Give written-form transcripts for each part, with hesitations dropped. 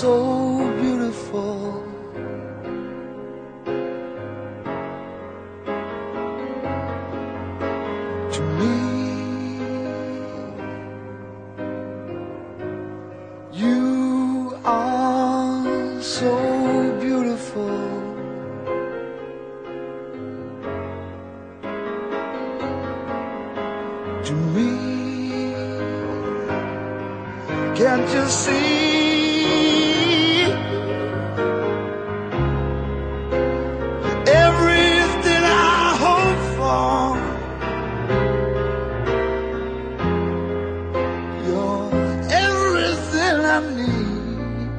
so beautiful to me. You are so beautiful to me. Can't you see? Everything I hope for, you're everything I need.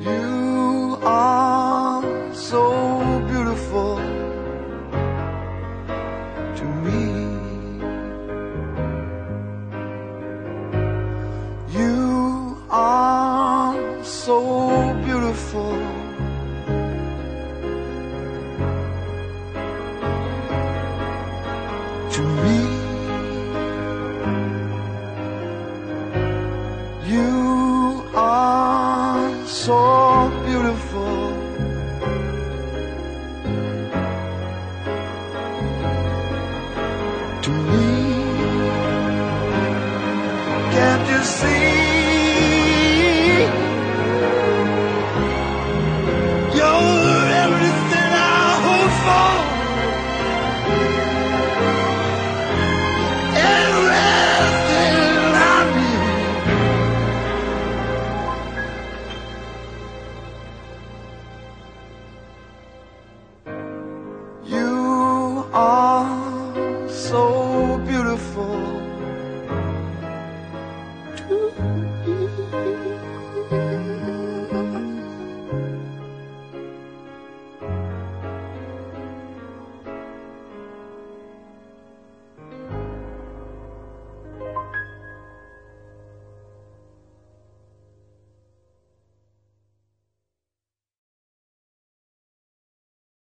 You are so beautiful to me. You are so beautiful to me. You are so beautiful to me. Can't you see? You're everything I hope for, everything I need. You are so beautiful to me.